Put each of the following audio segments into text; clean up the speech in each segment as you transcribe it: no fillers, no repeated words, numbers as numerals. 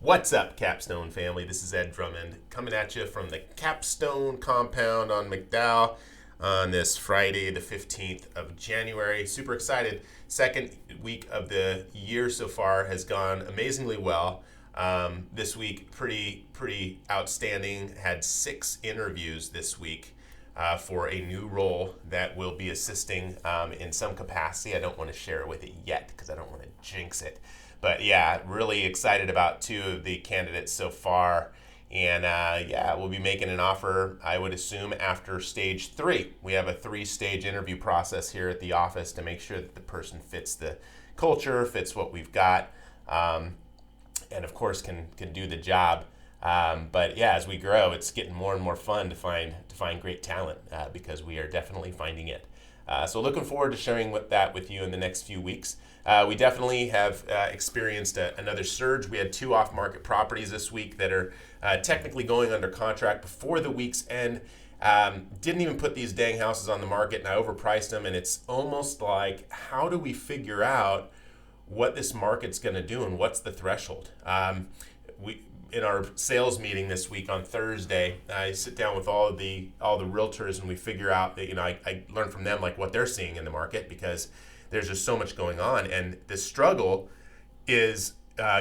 What's up, Capstone family? This is Ed Drummond coming at you from the Capstone compound on McDowell on this Friday, the 15th of January. Super excited. Second week of the year so far has gone amazingly well. This week, pretty outstanding. Had 6 interviews this week for a new role that will be assisting in some capacity. I don't want to share it with it yet because I don't want to jinx it. But yeah, really excited about 2 of the candidates so far. And we'll be making an offer, I would assume, after stage 3. We have a 3-stage interview process here at the office to make sure that the person fits the culture, fits what we've got, and of course can do the job. But yeah, as we grow, it's getting more and more fun to find great talent because we are definitely finding it. So looking forward to sharing that with you in the next few weeks. We definitely have experienced another surge. We had 2 off-market properties this week that are technically going under contract before the week's end. Didn't even put these dang houses on the market, and I overpriced them. And it's almost like, how do we figure out what this market's going to do and what's the threshold? In our sales meeting this week on Thursday, I sit down with all the realtors and we figure out that I learn from them like what they're seeing in the market because there's just so much going on, and the struggle is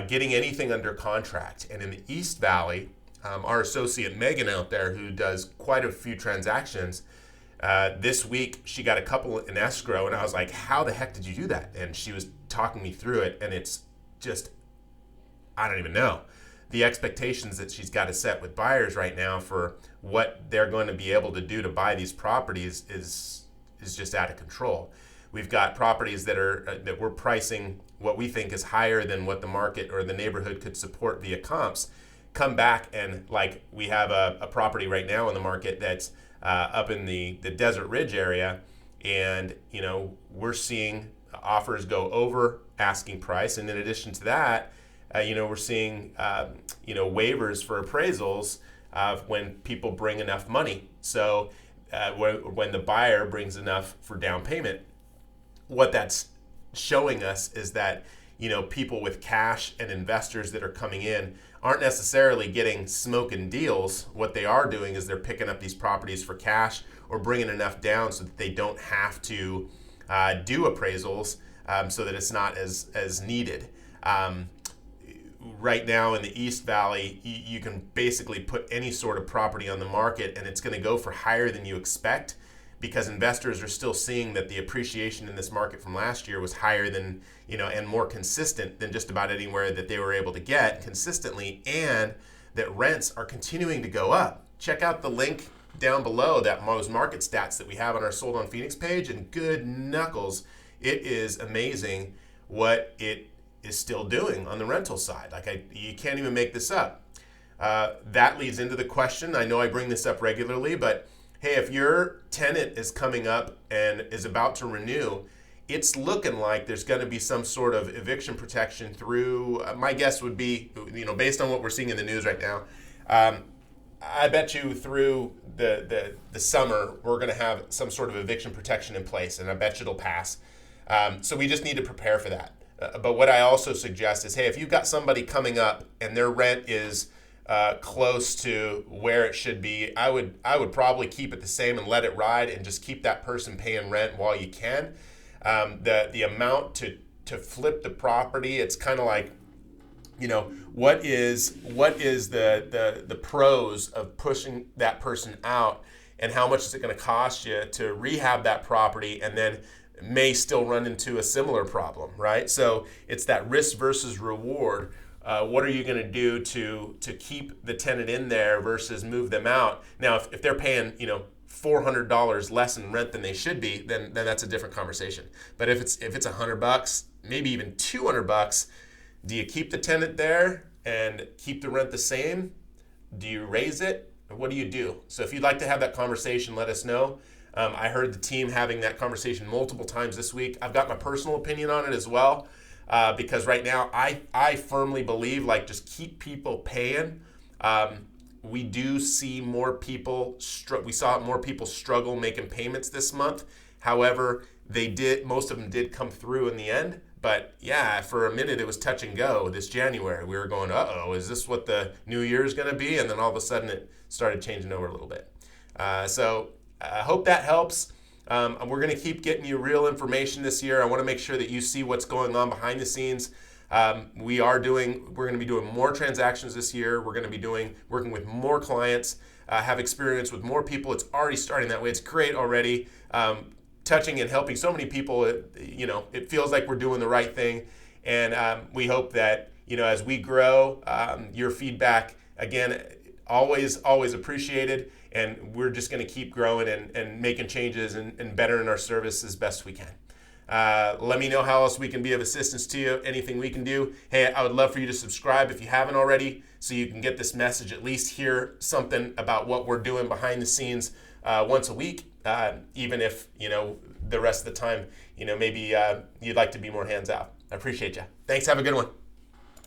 getting anything under contract. And in the East Valley, our associate Megan out there, who does quite a few transactions, this week she got a couple in escrow, and I was like, "How the heck did you do that?" And she was talking me through it, and it's just, I don't even know. The expectations that she's got to set with buyers right now for what they're going to be able to do to buy these properties is just out of control. We've got properties that we're pricing what we think is higher than what the market or the neighborhood could support via comps. Come back and like we have a property right now in the market that's up in the Desert Ridge area, and we're seeing offers go over asking price, and in addition to that, we're seeing waivers for appraisals when people bring enough money. So when the buyer brings enough for down payment, what that's showing us is that people with cash and investors that are coming in aren't necessarily getting smoking deals. What they are doing is they're picking up these properties for cash or bringing enough down so that they don't have to do appraisals, so that it's not as needed. Right now in the East Valley, you can basically put any sort of property on the market and it's going to go for higher than you expect, because investors are still seeing that the appreciation in this market from last year was higher than, and more consistent than just about anywhere that they were able to get consistently, and that rents are continuing to go up. Check out the link down below, those market stats that we have on our Sold on Phoenix page, and good knuckles, it is amazing what it is still doing on the rental side. You can't even make this up. That leads into the question. I know I bring this up regularly, but hey, if your tenant is coming up and is about to renew, it's looking like there's going to be some sort of eviction protection through, my guess would be, based on what we're seeing in the news right now, I bet you through the summer, we're going to have some sort of eviction protection in place, and I bet you it'll pass. So we just need to prepare for that. But what I also suggest is, hey, if you've got somebody coming up and their rent is close to where it should be, I would probably keep it the same and let it ride and just keep that person paying rent while you can. The amount to flip the property, it's kind of like, what is the pros of pushing that person out, and how much is it going to cost you to rehab that property and then may still run into a similar problem, right? So it's that risk versus reward. What are you going to do to keep the tenant in there versus move them out? Now, if they're paying $400 less in rent than they should be, then that's a different conversation. But if it's $100, maybe even $200, do you keep the tenant there and keep the rent the same? Do you raise it? Or what do you do? So if you'd like to have that conversation, let us know. I heard the team having that conversation multiple times this week. I've got my personal opinion on it as well. Because right now I firmly believe just keep people paying. We do see more people, we saw more people struggle making payments this month. However, most of them did come through in the end, But yeah, for a minute it was touch and go this January. We were going, uh-oh, is this what the new year is going to be? And then all of a sudden it started changing over a little bit. So I hope that helps. We're going to keep getting you real information this year. I want to make sure that you see what's going on behind the scenes. We're going to be doing more transactions this year. We're going to be working with more clients, have experience with more people. It's already starting that way. It's great already. Touching and helping so many people, it feels like we're doing the right thing. And we hope that, as we grow, your feedback, again, always appreciated. And we're just going to keep growing and making changes and bettering our service as best we can. Let me know how else we can be of assistance to you, anything we can do. Hey, I would love for you to subscribe if you haven't already, so you can get this message, at least hear something about what we're doing behind the scenes once a week, even if, the rest of the time, maybe you'd like to be more hands out. I appreciate you. Thanks. Have a good one.